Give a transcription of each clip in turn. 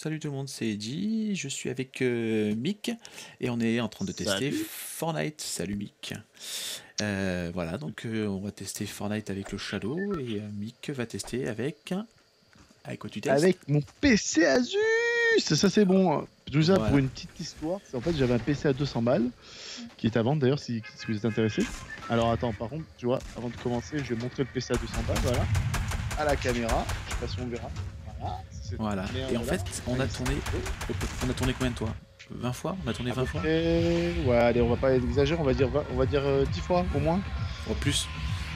salut tout le monde, c'est Eddy, je suis avec Mick et on est en train de tester Salut. Fortnite. Salut Mick. Voilà, donc on va tester Fortnite avec le Shadow et Mick va tester avec... Avec quoi tu testes? Avec mon PC Asus! Ça c'est bon. Tout ça pour Voilà. une petite histoire. En fait, j'avais un PC à 200 balles qui est à vendre d'ailleurs si vous êtes intéressé. Alors attends, par contre, tu vois, avant de commencer, je vais montrer le PC à 200 balles. Voilà. À la caméra. Je sais pas si on verra. Voilà. Cette Voilà. merde Et en là. fait, on a tourné... On a tourné combien de toi? 20 fois? On a tourné À 20 peu fois? près. Ouais, allez, on va pas exagérer. On va dire 10 fois au moins. Oh, plus?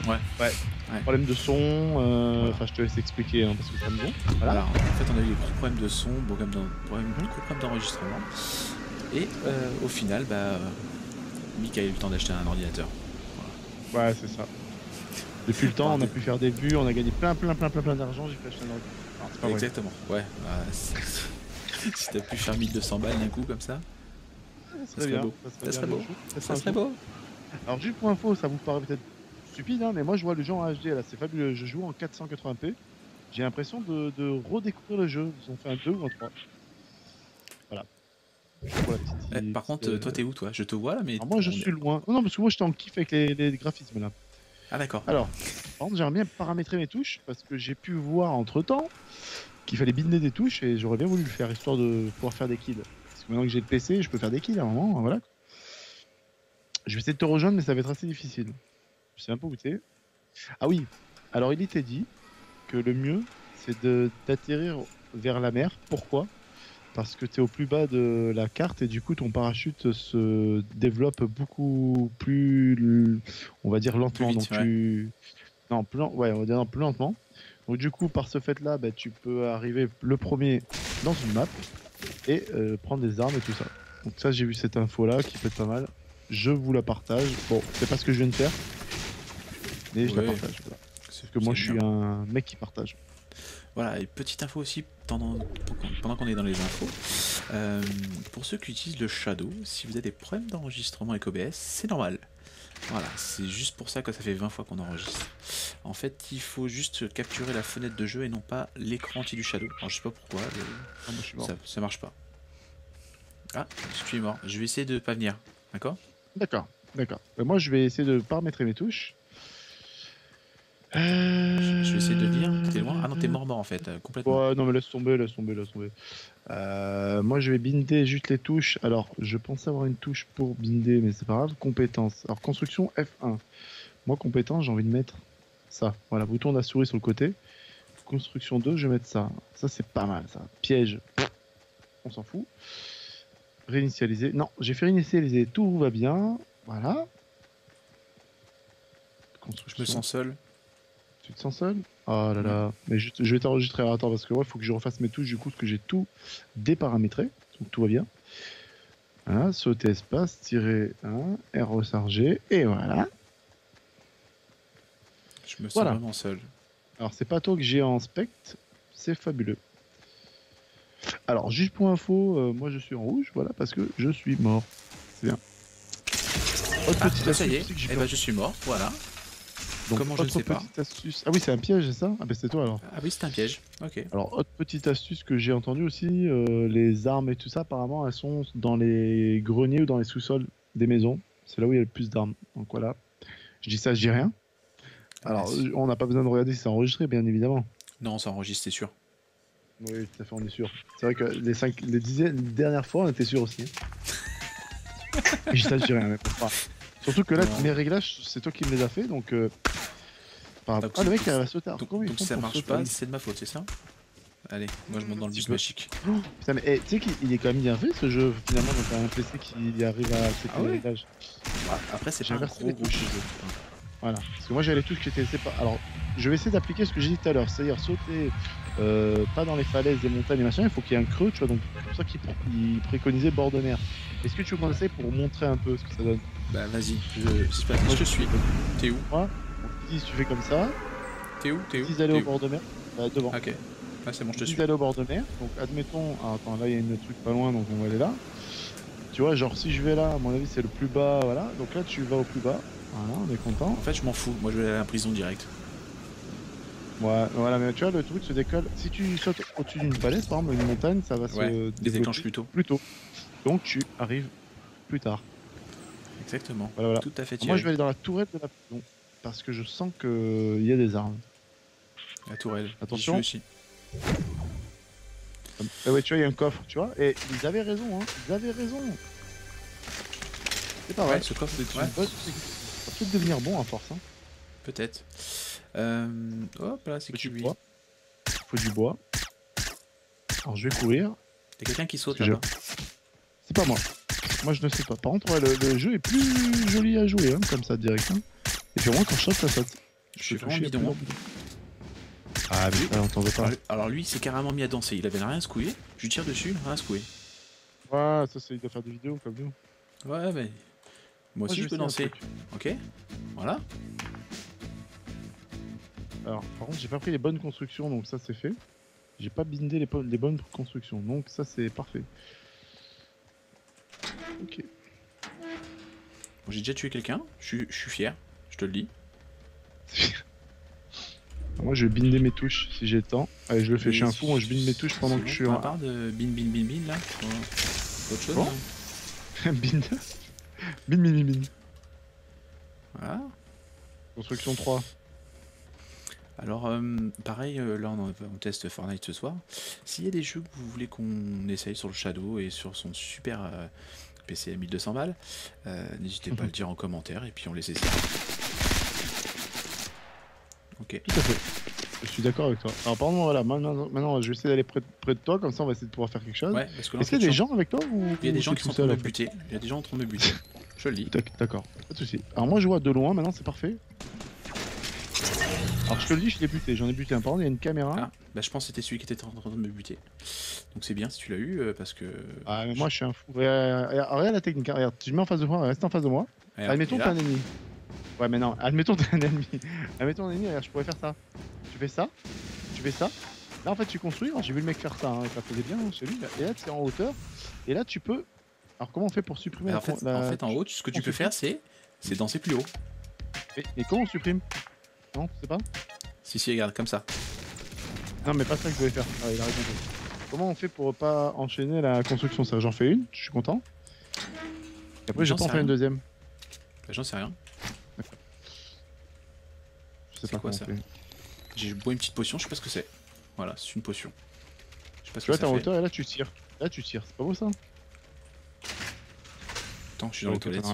Ouais. Ouais. Ouais. Problème de son. Voilà. Enfin, je te laisse expliquer hein, parce que ça me gonfle. Voilà. Alors, en fait, on a eu des gros problèmes de son, gros Mhm. problèmes d'enregistrement. Et au final, Mick a eu le temps d'acheter un ordinateur. Voilà. Ouais, c'est ça. Depuis le temps, Bon, on a pu faire des vues, on a gagné plein d'argent, j'ai pu acheter un ordi. Non, c'est pas vrai. exactement, ouais. Si t'as pu faire 1200 balles d'un coup comme ça, Ça ça serait serait bien, beau. ça serait Ça bien serait le beau. jour. Ça Un serait jour. beau. Alors juste pour info, ça vous paraît peut-être stupide, hein, mais moi je vois le jeu en HD là, c'est fabuleux. Je joue en 480p. J'ai l'impression de redécouvrir le jeu. Ils ont fait un 2 ou un 3. Voilà. Juste pour la Par petite. contre, toi t'es où toi? Je te vois là, mais Alors moi je on est... suis loin. Non, non, parce que moi j'étais en kiff avec les graphismes là. Ah d'accord. Alors, par contre, j'aimerais bien paramétrer mes touches parce que j'ai pu voir entre temps qu'il fallait binder des touches et j'aurais bien voulu le faire histoire de pouvoir faire des kills. Parce que maintenant que j'ai le PC, je peux faire des kills à un moment, voilà. Je vais essayer de te rejoindre, mais ça va être assez difficile. Je sais un peu où t'es. Ah oui, alors il était dit que le mieux, c'est d'atterrir vers la mer. Pourquoi? Parce que tu es au plus bas de la carte et du coup ton parachute se développe beaucoup plus, on va dire Plus lentement. vite, Donc ouais. tu... Non, ouais, on va dire plus lentement. Donc du coup, par ce fait-là, bah, tu peux arriver le premier dans une map et prendre des armes et tout ça. Donc ça, j'ai vu cette info-là qui peut être pas mal. Je vous la partage. Bon, c'est pas ce que je viens de faire, mais je la Ouais, partage. Voilà. Parce que moi, c'est je bien. suis un mec qui partage. Voilà, et petite info aussi, pendant qu'on est dans les infos, pour ceux qui utilisent le Shadow, si vous avez des problèmes d'enregistrement avec OBS, c'est normal. Voilà, c'est juste pour ça que ça fait 20 fois qu'on enregistre. En fait, il faut juste capturer la fenêtre de jeu et non pas l'écran entier du Shadow. Alors je sais pas pourquoi, Ah, moi, je suis mort. ça marche pas. Ah, je suis mort. Je vais essayer de pas venir. D'accord? D'accord, d'accord. Moi, je vais essayer de paramétrer mes touches. Je vais essayer de venir. T'es loin? Ah non, t'es Euh... mort en fait, complètement. Ouais, non, mais laisse tomber, laisse tomber, laisse tomber. Moi, je vais binder juste les touches. Alors, je pensais avoir une touche pour binder, mais c'est pas grave. Compétences. Alors, construction F1. Moi, compétence, j'ai envie de mettre ça. Voilà, bouton de la souris sur le côté. Construction 2, je vais mettre ça. Ça, c'est pas mal, ça. Piège, on s'en fout. Réinitialiser. Non, j'ai fait réinitialiser. Tout va bien. Voilà. Je me Construction. sens seul. Tu te sens seul? Oh là Ouais. là. Mais je vais t'enregistrer. Alors, attends, parce que ouais, faut que je refasse mes touches du coup, parce que j'ai tout déparamétré. Donc tout va bien. Voilà, sauter espace, tirer 1, R recharger, et voilà. Je me sens Voilà. vraiment seul. Alors, c'est pas toi que j'ai en spect, c'est fabuleux. Alors, juste pour info, moi je suis en rouge, voilà, parce que je suis mort. C'est bien. Autre Ah, petite bah ça y astuce, est. tu sais que j'ai Eh ben je suis mort, voilà. Donc, Comment je ne autre sais pas. petite astuce. Ah oui, c'est un piège, c'est ça? Ah ben c'est toi alors. Ah oui, c'est un piège. Ok. Alors, autre petite astuce que j'ai entendu aussi, les armes et tout ça, apparemment, elles sont dans les greniers ou dans les sous-sols des maisons. C'est là où il y a le plus d'armes. Donc voilà. Je dis ça, je dis rien. Ah, Alors, on n'a pas besoin de regarder si c'est enregistré, bien évidemment. non, ça enregistre, c'est sûr. Oui, tout à fait, on est sûr. C'est vrai que les dernières fois, on était sûr aussi. Et ça, je dis rien, mais pas. Surtout que là, Non. mes réglages, c'est toi qui me les as fait, donc. Donc, Ah, le mec, il va sauter. Alors, donc, comment ils donc font ça pour marche sauter pas, c'est de ma faute, c'est ça? Allez, moi je monte dans un le petit bus peu. magique. Oh, putain, mais tu sais qu'il est quand même bien fait ce jeu, finalement, donc t'as un PC qui arrive à accepter Ah les ouais? réglages. Après, c'est J'ai pas un inversé gros les gros touches. jeu. Voilà. Parce que moi, j'avais les touches qui étaient laissées pas. Alors, je vais essayer d'appliquer ce que j'ai dit tout à l'heure, c'est-à-dire sauter pas dans les falaises, des montagnes et machin, il faut qu'il y ait un creux, tu vois, donc c'est pour ça qu'il préconisait bord de mer. Est-ce que tu veux qu'on essaye pour montrer un peu ce que ça donne? Bah vas-y, je te suis. T'es où? Moi, on te dit, si tu fais comme ça, T'es où? ils T'es où? disent d'aller T'es au où? bord de mer, bah, devant. Ok. Ah c'est bon, je Ils te disent suis. d'aller au bord de mer, donc admettons, ah, attends, là il y a une truc pas loin, donc on va aller là. Tu vois, genre si je vais là, à mon avis c'est le plus bas, voilà. Donc là tu vas au plus bas, voilà, on est content. En fait, je m'en fous. Moi, je vais aller à la prison direct. Ouais, voilà, mais tu vois, le truc se décolle. Si tu sautes au-dessus d'une falaise, par exemple, une montagne, ça va Ouais, se les déclenche développer plus tôt. plus tôt. Donc tu arrives plus tard. Exactement. Voilà, voilà. Tout à fait, Alors moi, je Thierry. vais aller dans la tourette de la prison parce que je sens qu'il y a des armes. La tourelle. J'y suis Attention. aussi. Eh ouais, tu vois, il y a un coffre, tu vois. Et ils avaient raison, hein. Ils avaient raison. C'est pas Ouais, vrai. ce coffre, C'est ouais, une bonne technique. Ça va peut-être devenir bon à force. Hein. peut-être. Hop là, c'est Faut qui du lui? bois. Faut du bois. Alors je vais courir. Y'a quelqu'un qui Parce saute que là-bas. c'est pas moi. Moi je ne sais pas. Par contre, ouais, le jeu est plus joli à jouer, hein, comme ça, direct. Hein. Et puis moi, quand je saute, ça saute. Je suis peux vraiment toucher bidon. à plus. Ah, mais ça, on t'en veut pas. Alors lui, il s'est carrément mis à danser. Il avait rien secoué. Je lui tire dessus, rien secoué. Ouais, ça, c'est de faire des vidéos comme nous. Ouais, mais moi aussi je je peux vais essayer danser. un truc. Ok. Voilà. Alors, par contre, j'ai pas pris les bonnes constructions, donc ça, c'est fait. J'ai pas bindé les bonnes constructions, donc ça, c'est parfait. Ok. Bon, j'ai déjà tué quelqu'un. Je suis fier. Je te le dis. Moi, je vais binder mes touches si j'ai le temps. Allez, je le fais. Je suis un fou. Moi, je binde mes touches pendant C'est que bon, je suis t'en en. parles de bin là. Autre chose. Bon. Hein. Bind. Bind. Voilà. Construction 3. Alors, pareil, là on teste Fortnite ce soir. S'il y a des jeux que vous voulez qu'on essaye sur le Shadow et sur son super PC à 1200 balles, n'hésitez pas à le dire en commentaire et puis on les essaie. Ok. Tout à fait. Je suis d'accord avec toi. Alors, par contre, voilà. Maintenant, je vais essayer d'aller près de toi. Comme ça, on va essayer de pouvoir faire quelque chose. Ouais, parce que là, Est-ce qu'il y a des gens avec toi ou il y a des gens t'es qui tout sont en train seul, de en me fait buter. Il y a des gens en train de me buter. Je le dis. D'accord. Pas de soucis. Alors, moi, je vois de loin. Maintenant, c'est parfait. Alors, je te le dis, je l'ai buté. J'en ai buté un. Par contre, il y a une caméra. Ah, bah je pense que c'était celui qui était en train de me buter. Donc c'est bien si tu l'as eu parce que. Ah, mais moi, je suis un fou. Regarde la technique. Regarde, je mets en face de moi. Reste en face de moi. Regarde, Admettons et que là, t'es un ennemi. Ouais, mais non. Admettons que t'es un ennemi. Admettons un ennemi. Regarde, je pourrais faire ça. Tu fais ça. Tu fais ça. Là, en fait, tu construis. Alors, j'ai vu le mec faire ça. Hein, et ça faisait bien chez lui. Et là, c'est en hauteur. Et là, tu peux. Alors, comment on fait pour supprimer bah, en fait, en haut, ce que tu peux faire, c'est danser plus haut. Et comment on supprime? Non, tu sais pas? Si, regarde, comme ça. Non, mais pas ça que je voulais faire. Ah, il a raison. Comment on fait pour pas enchaîner la construction? Ça, j'en fais une, je suis content. Et après, je vais pas en faire une deuxième. Bah, j'en sais rien. Je sais C'est pas quoi comment ça? on fait. J'ai bois une petite potion, je sais pas ce que c'est. Voilà, c'est une potion. Je sais pas ce Tu vois, que t'es ça en fait. hauteur et là, tu tires. Là, tu tires. C'est pas beau ça? Attends, je suis dans les toilettes.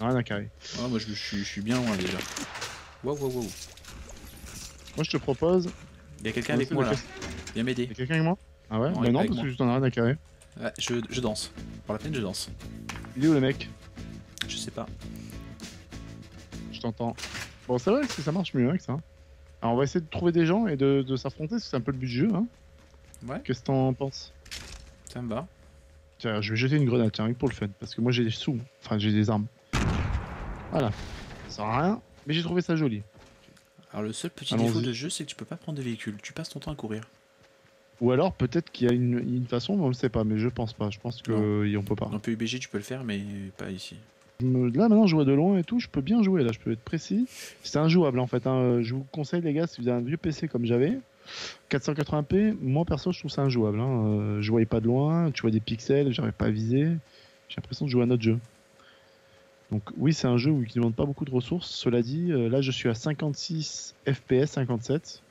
Rien à carrer. Ah, moi je suis bien loin déjà. Wow. Moi, je te propose. Il y a quelqu'un avec moi là. Viens m'aider. Y'a quelqu'un avec moi? Ah ouais? Non, Mais non, avec parce moi. que je t'en ai rien à carrer. Ouais, je danse. Pour la peine, je danse. Il est où le mec? Je sais pas. Je t'entends. Bon, c'est vrai que ça marche mieux avec ça. Alors, on va essayer de trouver des gens et de s'affronter, parce que c'est un peu le but du jeu. Hein. Ouais, Qu'est-ce que t'en penses? ça me va. Tiens, je vais jeter une grenade, tiens, rien que pour le fun. Parce que moi, j'ai des sous. Enfin, j'ai des armes. Voilà. Ça sert à rien, mais j'ai trouvé ça joli. Alors le seul petit Allons-y. défaut de ce jeu, c'est que tu peux pas prendre de véhicule. Tu passes ton temps à courir. Ou alors, peut-être qu'il y a une façon, mais on le sait pas. Mais je pense pas. Je pense qu'on peut pas. Dans PUBG, tu peux le faire, mais pas ici. Là, maintenant, je vois de loin et tout. Je peux bien jouer. Là, je peux être précis. C'est injouable, en fait. Hein. Je vous conseille, les gars, si vous avez un vieux PC comme j'avais, 480p, moi, perso, je trouve ça injouable. Hein. Je voyais pas de loin. Tu vois des pixels. J'arrive pas à viser. J'ai l'impression de jouer à un autre jeu. Donc oui, c'est un jeu qui ne demande pas beaucoup de ressources. Cela dit, là je suis à 56 FPS, 57,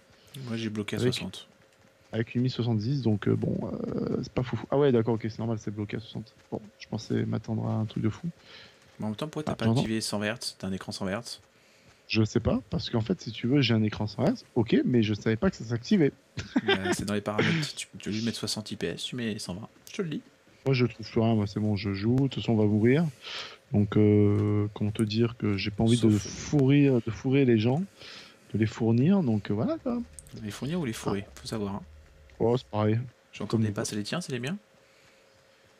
Moi j'ai bloqué à Avec- 60. avec une 1070, donc bon, c'est pas fou. Ah ouais, d'accord, ok, c'est normal, c'est bloqué à 60. Bon, je pensais m'attendre à un truc de fou. Mais en même temps, pourquoi t'as Ah, pas j'entends. activé 100 Hz? T'as un écran 100 Hz? Je sais pas, parce qu'en fait, si tu veux, j'ai un écran 100 Hz, ok, mais je savais pas que ça s'activait. C'est dans les paramètres. Tu veux lui mettre 60 IPS, tu mets 120. Je te le dis. Moi, je trouve plus rien, moi, c'est bon, je joue, de toute façon, on va mourir. Donc, comment te dire que j'ai pas envie de Sauf- fourrer les gens, de les fournir, donc voilà, quoi. Les fournir ou les fourrer? Faut savoir. Hein. Oh, c'est pareil. J'entends Comme des nous. pas, c'est les tiens, c'est les miens?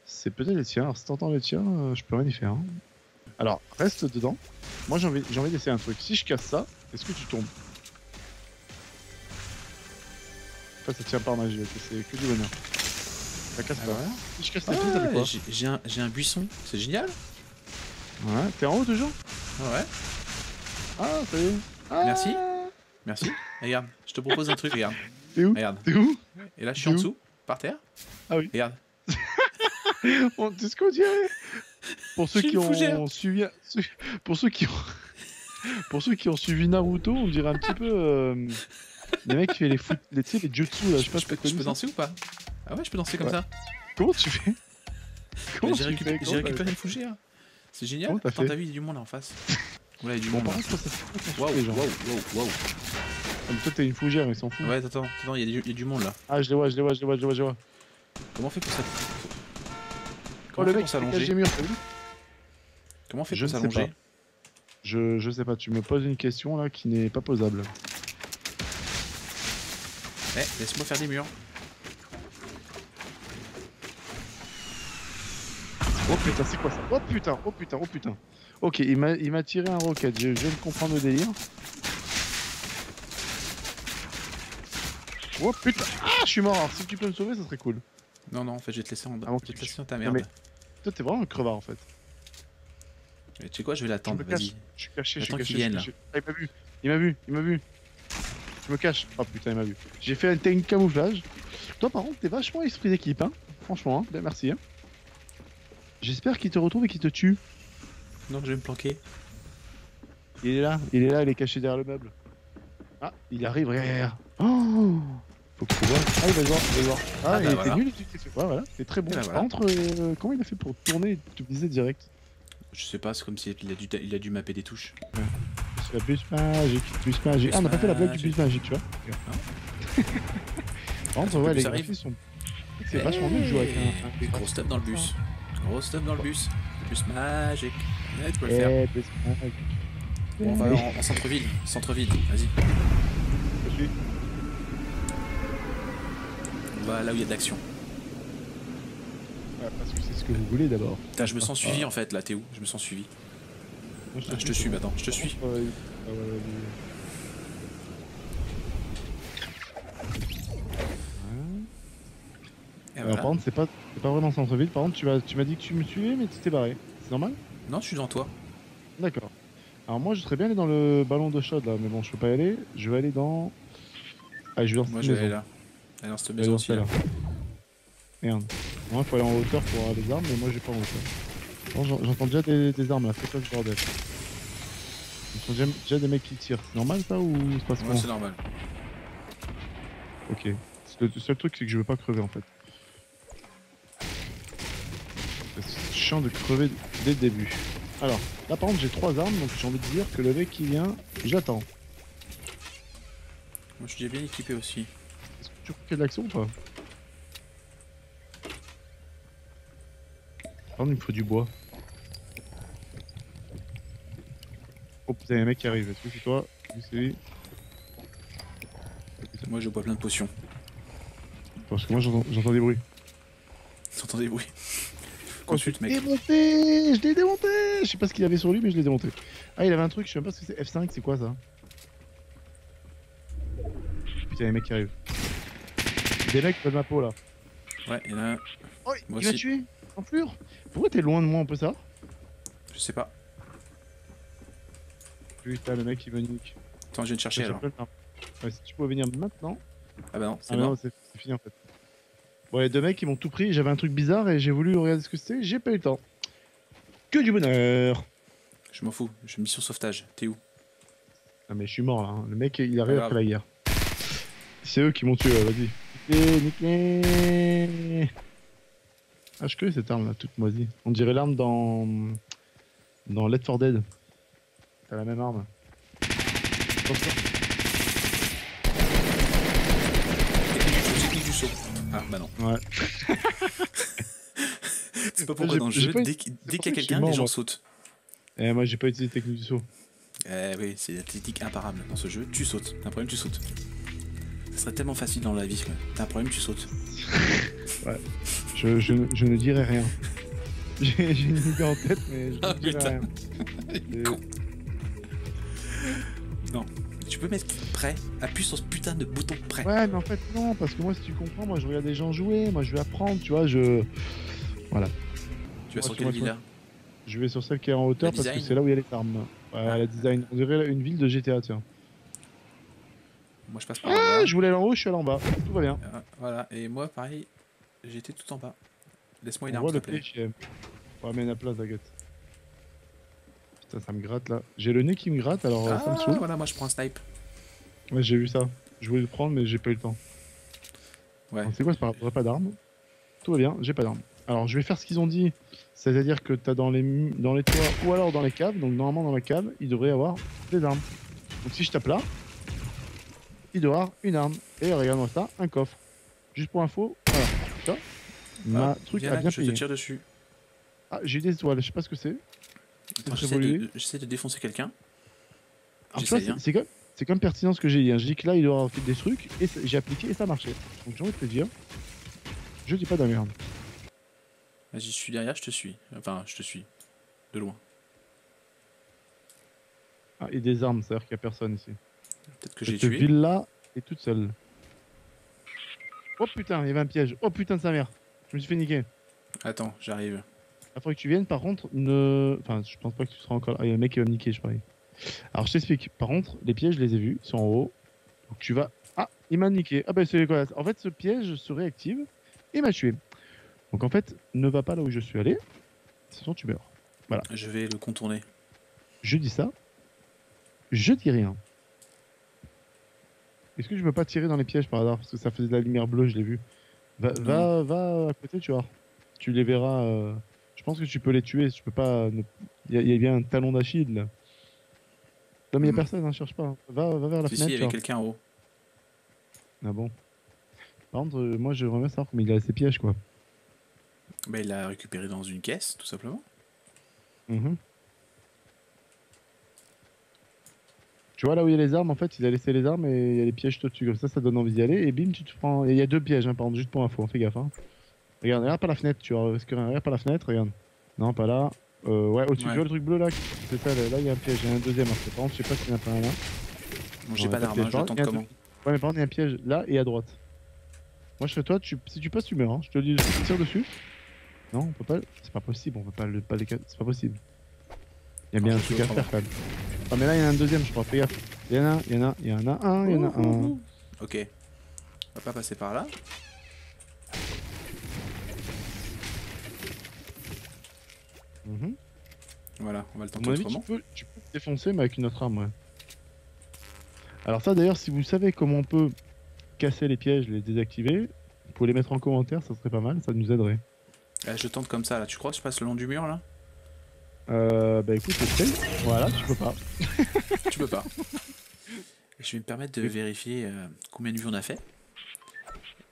C'est peut-être les tiens. Alors, si t'entends les tiens, je peux rien y faire. Hein. Alors, reste dedans. Moi, j'ai envie d'essayer un truc. Si je casse ça, est-ce que tu tombes? Ça tient par magie. C'est que du bonheur. Ça casse pas. Alors, Si je casse les trucs, ça fait quoi? j'ai un buisson, c'est génial. Ouais. T'es en haut toujours? Ouais. Ah, ça y est. Ah. Merci. Merci. Regarde, je te propose un truc, regarde. T'es où? Regarde. T'es où? Et là, je suis en T'es où? dessous, par terre. Ah oui. Regarde. C'est ce qu'on dirait. Pour ceux J'ai qui une fougère. ont suivi, pour ceux qui ont, pour ceux qui ont suivi Naruto, on dirait un petit peu les mecs qui font tu sais, les jutsu là. Je sais pas si Je peux, t'as je connu peux ça. danser ou pas? Ah ouais, je peux danser comme Ouais. ça. Comment tu fais? Comment J'ai tu fais? j'ai récupéré une fougère. C'est génial. Comment t'as Attends, fait? t'as vu, il y a du monde là en face. Voilà, il y a du Bon, monde par là. contre, ça fait Waouh, les gens. waouh. Ah, mais toi, t'es une fougère, ils s'en foutent. Ouais, attends, il y a du monde là. Ah, je les vois, je les vois, je les vois, je les vois, je les vois. Comment on fait pour ça? Oh, Comment on le fait mec, pour il fait cache s'allonger? des murs, t'as vu? Comment on fait Je pour ne sais s'allonger? pas. Je sais pas, tu me poses une question là qui n'est pas posable. Eh, laisse-moi faire des murs. Oh putain, c'est quoi ça? Oh putain, oh putain, oh putain. Ok, il m'a tiré un rocket, je viens de comprendre le délire. Oh putain, ah, je suis mort. Alors, si tu peux me sauver, ça serait cool. Non, en fait, je vais te laisser en bas. Ah, bon, Je vais te laisser dans ta non, merde. mais toi, t'es vraiment un crevard en fait. Mais tu sais quoi, je vais Je l'attendre, me cache, vas-y. je suis caché, je suis Attends caché. qu'il je suis vienne, là. caché. Ah, il m'a vu, il m'a vu, il m'a vu. Je me cache. Oh putain, il m'a vu. J'ai fait un technique camouflage. Toi, par contre, t'es vachement esprit d'équipe, hein. Franchement, hein. Ben, merci. Hein. J'espère qu'il te retrouve et qu'il te tue. Non, je vais me planquer. Il est caché derrière le meuble. Ah, il arrive, regarde. Oh, faut qu'il te voie. Ah, il va le voir, il va le voir. Ah, Ah, il bah, était voilà. nul, tu t'es fait. Ouais, voilà, c'est très bon. Et bah, Par voilà. contre, comment il a fait pour tourner et te viser direct? Je sais pas, c'est comme si il a dû mapper des touches. C'est la bus magique, bus magique. Ah, on n'a pas fait la blague du bus magique, tu vois. Par contre, ouais, le les bus arrive. graphismes sont. C'est vachement bien de jouer avec un Gros graphisme stuff dans le comme ça. bus. Gros stuff dans le bus. Bus magique. Ouais, tu peux le faire. Eh, bus magique. Bon, on va en centre-ville. Centre-ville, vas-y. Je suis. On va là où il y a de l'action. Ouais, parce que c'est ce que vous voulez d'abord. Putain, je me sens suivi en fait là, t'es où? Je me sens suivi. Moi, Ah, je te suis maintenant, je te suis. Et Alors, voilà. par contre, c'est pas vraiment centre-ville. Par contre, tu m'as dit que tu me suivais, mais tu t'es barré. C'est normal? Non, je suis devant toi. D'accord. Alors, moi, je serais bien aller dans le ballon d'eau chaude là, mais bon, je peux pas y aller. Je vais aller dans. Ah, je vais dans Moi, cette je vais aller maison. là. Allez, dans cette Je vais maison dans aussi là. celle-là. Merde. Moi, il faut aller en hauteur pour avoir les armes, mais moi, j'ai pas en hauteur. Bon, j'entends déjà des armes là, fais pas ce bordel. J'entends déjà des mecs qui tirent. C'est normal ça ou c'est pas ce Ouais, c'est normal. Ok. Le seul truc, c'est que je veux pas crever en fait. C'est chiant de crever dès le début. Alors, là par contre, j'ai 3 armes, donc j'ai envie de dire que le mec qui vient, j'attends. Moi, je suis déjà bien équipé aussi. Est-ce que tu crois qu'il y a de l'action ou pas? Par contre, il me faut du bois. Oh putain, il y a un mec qui arrive. Est-ce que c'est toi? Oui, c'est lui. Moi, je bois plein de potions. Parce que moi, j'entends des bruits. T'entends des bruits? Oh, Consulte, mec. Démonté! Je l'ai démonté! Je sais pas ce qu'il avait sur lui, mais je l'ai démonté. Ah, il avait un truc, je sais même pas ce que c'est. F5, c'est quoi ça? Putain, les mecs qui arrivent. Des mecs près de ma peau là. Ouais, il y en a un. Oh, Moi il m'a aussi. tué! Enflure! Pourquoi t'es loin de moi, on peut ça? Je sais pas. Putain, le mec il me nique. Attends, je viens de chercher alors. Ouais, si tu pouvais venir maintenant. Ah bah non, c'est Ah mort. non, c'est fini en fait. Bon, les deux mecs ils m'ont tout pris, j'avais un truc bizarre et j'ai voulu regarder ce que c'était, j'ai pas eu le temps. Que du bonheur! Je m'en fous, je suis mission sauvetage. T'es où? Ah, mais je suis mort là, hein. Le mec il Pas arrive grave. après la guerre. C'est eux qui m'ont tué, vas-y. Niquez! Ah, je connais cette arme là, toute moisie. On dirait l'arme dans Left 4 Dead. T'as la même arme. Technique du saut. Ah bah non. Ouais. C'est pas pourquoi dans le J'ai jeu, pas- dès c'est qu'il y pour a ça que je suis quelqu'un, mort, les gens moi. sautent. Eh, moi j'ai pas utilisé technique du saut. Eh oui, c'est la technique imparable dans ce jeu. Tu sautes. T'as un problème, tu sautes. Ça serait tellement facile dans la vie. Quoi. T'as un problème, tu sautes. Je ne dirai rien. J'ai une idée en tête, mais je Ah, ne dirai putain. rien. Con. Non. Tu peux mettre prêt. Appuie sur ce putain de bouton prêt. Ouais, mais en fait, non, parce que moi, si tu comprends, moi je regarde des gens jouer, moi je vais apprendre, tu vois, Voilà. Tu vas sur Moi, quelle ville là? Je vais sur celle qui est en hauteur La parce que design. c'est là où il y a les armes. Ouais, Ah. la design. On dirait une ville de GTA, tiens. Moi je passe par Ah, là-bas. je voulais aller en haut, je suis allé en bas. Tout va bien. Voilà, et moi pareil, j'étais tout en bas. Laisse-moi une On arme voit s'il le te plaît. PHM. On va mettre la place, Agathe. Putain, ça me gratte là. J'ai le nez qui me gratte, alors ça me Ah saoule. voilà, moi je prends un snipe. Ouais, j'ai vu ça. Je voulais le prendre, mais j'ai pas eu le temps. Ouais. Donc c'est quoi, c'est pas grave, j'aurai pas d'armes. Tout va bien, j'ai pas d'armes. Alors je vais faire ce qu'ils ont dit. C'est-à-dire que t'as dans les toits ou alors dans les caves. Donc normalement dans la cave, il devrait y avoir des armes. Donc si je tape là, il doit y avoir une arme. Et regarde-moi ça, un coffre. Juste pour info, voilà. Tu vois, ma Hop, truc viens a là bien que je te payé. tire dessus. Ah, j'ai eu des étoiles, je sais pas ce que c'est. Attends, C'est évolué. j'essaie de défoncer quelqu'un. Alors tu vois, J'essaye, hein. c'est comme pertinent ce que j'ai dit. Hein. Je dis que là, il doit avoir fait des trucs, et j'ai appliqué, et ça marchait. Donc j'ai envie de te dire, je dis pas de la merde. Vas-y, je suis derrière, je te suis. Enfin, je te suis. De loin. Ah, et des armes, c'est-à-dire qu'il y a personne ici. Peut-être que j'ai Cette tué. ville-là est toute seule. Oh putain, il y avait un piège. Oh putain de sa mère. Je me suis fait niquer. Attends, j'arrive. Il faudrait que tu viennes, par contre, ne... Enfin, je pense pas que tu seras encore là. Ah, il y a un mec qui va me niquer, je parie. Alors, je t'explique. Par contre, les pièges, je les ai vus. Ils sont en haut. Donc, tu vas... Ah, il m'a niqué. Ah, bah, c'est quoi? En fait, ce piège se réactive et m'a tué. Donc, en fait, ne va pas là où je suis allé. Sinon, tu meurs. Voilà. Je vais le contourner. Je dis ça. Je dis rien. Est-ce que je peux pas tirer dans les pièges par hasard? Parce que ça faisait de la lumière bleue, je l'ai vu. Va à côté, tu vois. Tu les verras. Je pense que tu peux les tuer. Tu peux pas. Il y a bien un talon d'Achille là. Non, mais il y a personne, hein, cherche pas. Va vers la Si, fenêtre. il y Tu avait vois. quelqu'un en haut. Ah bon. Par contre, moi je remets savoir comment il a ses pièges quoi. Bah, il l'a récupéré dans une caisse, tout simplement. Mhm. Tu vois là où il y a les armes, en fait, il a laissé les armes et il y a les pièges tout dessus. Comme ça donne envie d'y aller. Et bim, tu te prends. Il y a deux pièges, hein, par contre, juste pour info. Fais gaffe. Hein. Regarde par la fenêtre. Tu vois, regarde par la fenêtre. Regarde. Non, pas là. Ouais, au-dessus, Ouais. tu vois le truc bleu là? C'est ça, là, il y a un piège. Il y a un deuxième. Après. Par contre, je sais pas s'il y en a pas un là. Bon, j'ai Non, pas il y a d'arme, hein, de je le piège. tente Il y a un comment? truc- Ouais, mais par contre, il y a un piège là et à droite. Moi, je serais toi, si tu passes, tu meurs. Hein. Je te le dis, je tire dessus. Non, on peut pas. C'est pas possible, on peut pas les. C'est pas possible. Il y a bien Alors, un je truc fais à faire quand même. Ah, mais là, il y en a un deuxième, je crois. Fais gaffe. Il y en a un, il y en a, il y en a un, il y en a un. Ok. On va pas passer par là. Mhm. Voilà, on va le À tenter mon avis, autrement. tu peux te défoncer, mais avec une autre arme, ouais. Alors, ça, d'ailleurs, si vous savez comment on peut casser les pièges, les désactiver, vous pouvez les mettre en commentaire, ça serait pas mal, ça nous aiderait. Je tente comme ça là. Tu crois que je passe le long du mur là? Bah écoute, essaye. Voilà, tu peux pas. Tu peux pas. Je vais me permettre de vérifier combien de vues on a fait.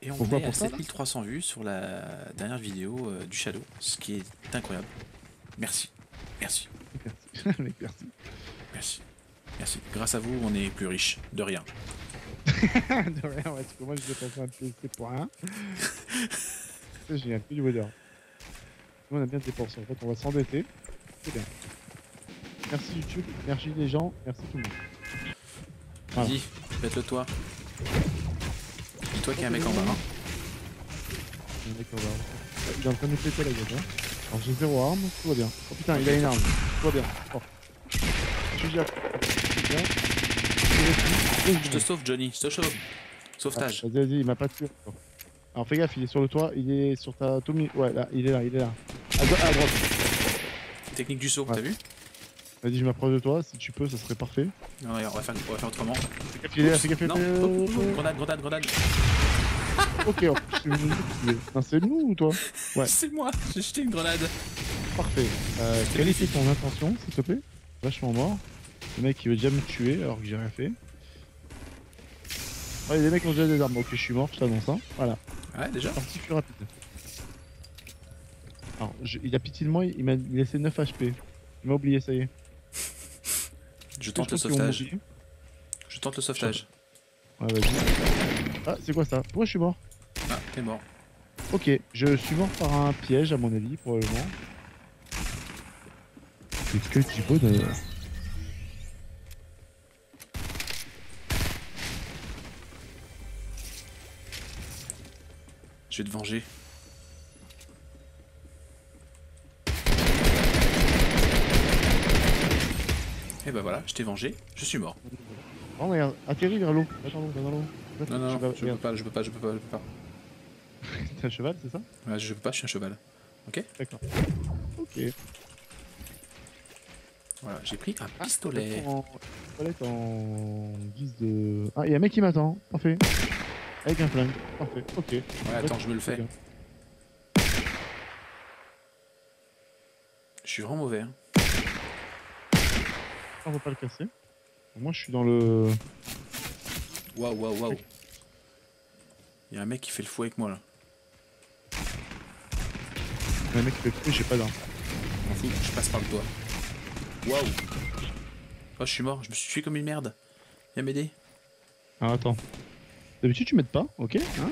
Et on Pourquoi est à pour ça, là 7300 vues sur la dernière vidéo du Shadow, ce qui est incroyable. Merci. Merci. Merci. Mec, merci. Merci. Merci. Grâce à vous, on est plus riche. De rien. De rien, ouais, parce que moi, je vais passer un PC pour rien. C'est génial, plus du bonheur. Nous, on a bien dépensé. En fait, on va s'endetter. C'est bien. Merci YouTube, merci les gens, merci tout le monde. Voilà. Vas-y, faites-le toi. Dis-toi qu'il y a un mec en bas. Hein. Il y a un mec en bas. Il est en train de nous péter la gueule. Hein. Alors j'ai zéro arme, tout va bien. Oh putain, il a une arme. Tout va bien. Oh. Je gère. Je te sauve, Johnny, je te sauve. Sauvetage. Ah, vas-y, il m'a pas tué. encore. Alors fais gaffe, il est sur le toit, il est sur ta Tommy. Ouais, là, il est là, il est là. À droite. Technique du saut, Ouais. t'as vu? Vas-y, je m'approche de toi, si tu peux, ça serait parfait. Non, regarde, on va faire autrement. Fais gaffe, il est là, fais gaffe. Non, grenade, grenade, grenade. Ok, je suis venu nous tuer. Non, c'est nous ou toi? Ouais. C'est moi, j'ai jeté une grenade. Parfait. Qualifie ton intention, s'il te plaît. Vachement mort. Le mec il veut déjà me tuer alors que j'ai rien fait. Ouais, les mecs ont déjà des armes. Ok, je suis mort, je t'annonce. Hein. Voilà. Ouais, déjà. Partie plus rapide. Alors, il a pitié de moi, il m'a laissé 9 HP. Il m'a oublié, ça y est. Je tente le pense qu'ils vont sauvetage. m'oublier. Je tente le sauvetage. Ouais, vas-y. Ah, c'est quoi ça? Pourquoi je suis mort? Ah, t'es mort. Ok, je suis mort par un piège à mon avis, probablement. C'est que du bonheur. Je vais te venger. Et bah voilà, je t'ai vengé, je suis mort. Oh, regarde, atterris vers l'eau. Va dans l'eau. Non, non, Tu vas- je peux regarde. pas, je peux pas, je peux pas, je peux pas. T'es un cheval, c'est ça? Ouais, je peux pas, je suis un cheval. Ok? D'accord. Ok. Voilà, j'ai pris un Ah, pistolet. toilette en guise de. Ah, il y a un mec qui m'attend. Parfait. Avec un flingue. Parfait. Ok. Ouais, attends, je me le Très fais. bien. Je suis vraiment mauvais. Hein. On va pas le casser. Moi, je suis dans le. Waouh, waouh, waouh. Il y a un mec qui fait le fou avec moi là. Le mec qui fait le feu, j'ai pas d'arme. Je m'en fous, je passe par le toit. Waouh. Oh, je suis mort, je me suis tué comme une merde. Viens m'aider. Ah, attends. D'habitude, tu m'aides pas, ok? Hein?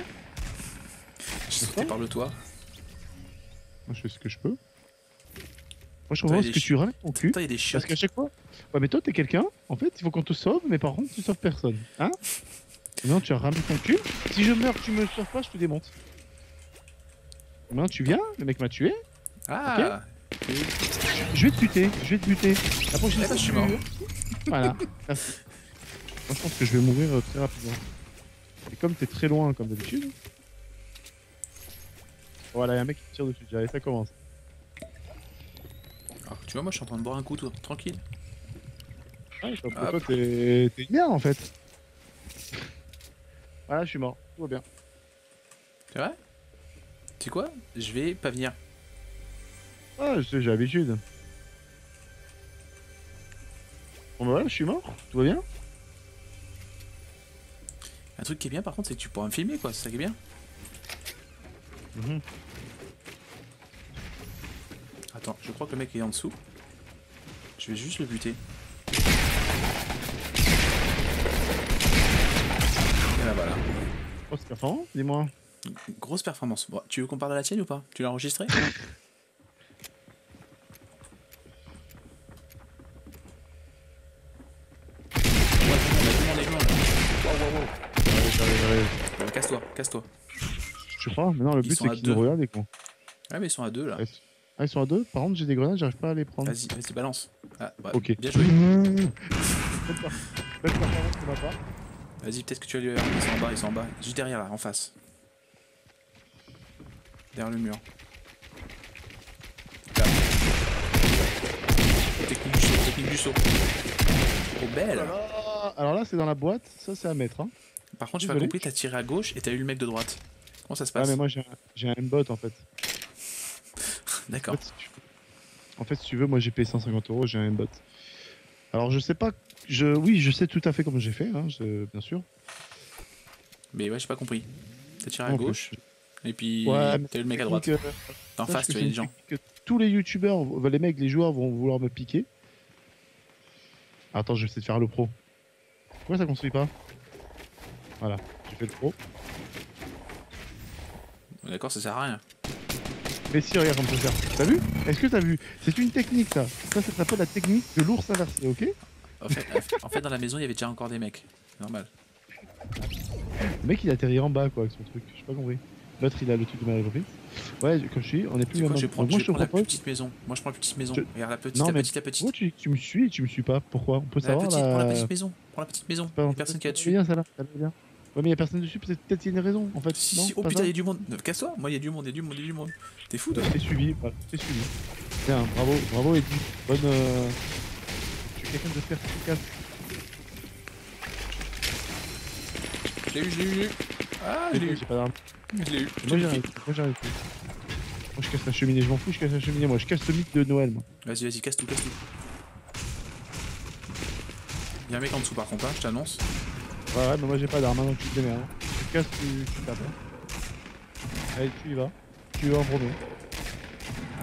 Je suis sauté par le toit. Moi, je fais ce que je peux. Moi, je Toi, comprends il ce est que tu ramènes ton cul. Putain, il y a des chiottes. Parce qu'à chaque fois. Ouais, mais toi, t'es quelqu'un. En fait, il faut qu'on te sauve, mais par contre, tu sauves personne. Hein? Non, tu as ramené ton cul. Si je meurs, tu me sauves pas, je te démonte. Maintenant, tu viens, le mec m'a tué. Ah Je vais te buter, je vais te buter. La prochaine Eh ben, fois, je suis tu- mort. Voilà. Merci. Moi, je pense que je vais mourir très rapidement. Et comme t'es très loin, comme d'habitude. Voilà, y a un mec qui tire dessus déjà, et ça commence. Alors, tu vois, moi je suis en train de boire un coup, toi, tranquille. Ouais, pour Hop. toi, t'es une merde en fait. Voilà, je suis mort, tout va bien. C'est vrai? Tu sais quoi? Je vais pas venir. Ah, j'ai l'habitude. Bon, bah voilà, je suis mort, tout va bien. Un truc qui est bien par contre, c'est que tu pourras me filmer quoi, c'est ça qui est bien. Mhm. Attends, je crois que le mec est en dessous. Je vais juste le buter. Et là voilà. Oh, c'est performant, dis-moi. Grosse performance. Bon, tu veux qu'on parle de la tienne ou pas? Tu l'as enregistré? Ouais, on a tout le monde. Wow, wow, wow. J'arrive. Casse-toi, casse-toi. Je sais pas, maintenant le Ils but sont c'est à qu'ils deux. nous regardent et qu'on. Ah mais ils sont à deux là. Ouais. Ah, ils sont à deux. Par contre, j'ai des grenades, j'arrive pas à les prendre. Vas-y, vas-y, balance. Ah, ouais, Ok. bien joué. Belle performance de ma part. Vas-y, peut-être que tu vas lui. Ils sont en bas, ils sont en bas. Juste derrière là, en face. Derrière le mur. Là. Technique du saut, technique du saut. Oh belle. Alors là, c'est dans la boîte, ça c'est à mettre. Hein. Par contre, j'ai pas Désolé. compris, t'as tiré à gauche et t'as eu le mec de droite. Comment ça se Ah, passe? mais moi j'ai un aimbot en fait. D'accord. En fait, si tu veux, moi j'ai payé 150 €, j'ai un aimbot. Alors je sais pas, oui, je sais tout à fait comment j'ai fait, hein, bien sûr. Mais ouais, j'ai pas compris. T'as tiré à Non plus. gauche et puis Ouais, mais t'as eu le mec à c'est droite. une En sache face, que tu c'est vois une des gens. technique que tous les youtubeurs, les mecs, les joueurs vont vouloir me piquer. Attends, je vais essayer de faire le pro. Pourquoi ça construit pas? Voilà, j'ai fait le pro. D'accord, ça sert à rien. Mais si, regarde comme ça sert. T'as vu? Est-ce que t'as vu? C'est une technique ça. Ça s'appelle la technique de l'ours inversé, ok? En fait, dans la maison, il y avait déjà encore des mecs. Normal. Le mec il a atterri en bas quoi avec son truc, j'ai pas compris. L'autre il a le truc de ma reprise. Ouais, comme je suis, on est plus C'est quoi, même- je vais prendre, Donc, moi je vais prendre la plus propose. petite maison. Moi, je prends la plus petite maison. Je- Regarde la petite, Non, la mais petite, la petite. Pourquoi tu me suis et tu me suis pas? Pourquoi? On peut La savoir petite, prends la la. petite maison. Prends la petite maison. Pas- Il y a personne qui est dessus. Bien, celle-là, elle est bien. Ouais, mais y a personne dessus, peut-être qu'il y a une raison en fait. Si, Non, si. Oh pas putain, ça il y a du monde. Casse-toi. Moi, il y a du monde, il y a du monde, il y a du monde. T'es fou, toi? T'es suivi, voilà, t'es suivi. Bien, bravo, bravo Eddie. Bonne. Tu es quelqu'un de perspicace. Je l'ai eu, je l'ai eu, je l'ai eu. Ah, je l'ai eu. J'ai pas d'arme. Je l'ai eu. Moi j'arrive, moi j'arrive. Moi je casse la cheminée, je m'en fous, je casse la cheminée, moi je casse le mythe de Noël, moi. Vas-y, vas-y, casse tout, casse tout. Il y a un mec en dessous, par contre, hein, je t'annonce. Ouais, mais moi j'ai pas d'arme, hein, donc tu te démerdes. Hein. Tu casses, tu tapes. Hein. Allez, tu y vas. Tu y vas en premier.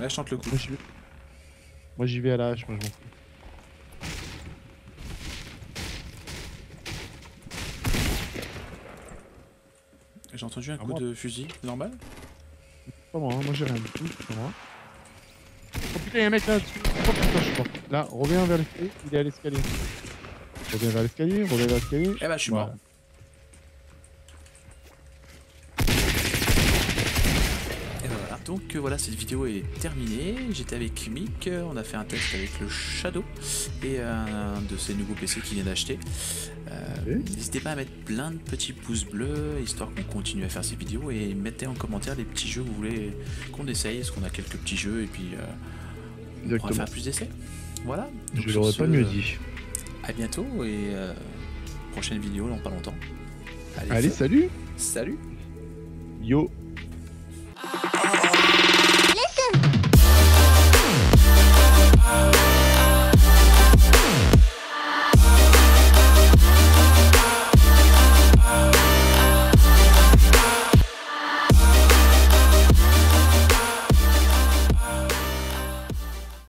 Là, je tente le coup. Moi j'y vais à la hache, moi je m'en fous. J'ai entendu un coup moi. de fusil, normal. Pas moi, hein, moi j'ai rien du tout, c'est pas moi. Oh putain, y'a un mec là-dessus. Oh putain, je suis mort. Là, reviens vers l'escalier, il est à l'escalier. Reviens vers l'escalier, reviens vers l'escalier. Eh bah, je suis Voilà. mort. Et bah voilà. donc voilà, cette vidéo est terminée. J'étais avec Mick, on a fait un test avec le Shadow et un de ces nouveaux PC qu'il vient d'acheter. N'hésitez pas à mettre plein de petits pouces bleus, histoire qu'on continue à faire ces vidéos, et mettez en commentaire les petits jeux que vous voulez qu'on essaye, parce qu'on a quelques petits jeux, et puis on pourra faire plus d'essais. Voilà. Donc, je l'aurais pas mieux dit. À bientôt, et prochaine vidéo dans pas longtemps. Allez, salut. Salut. Yo.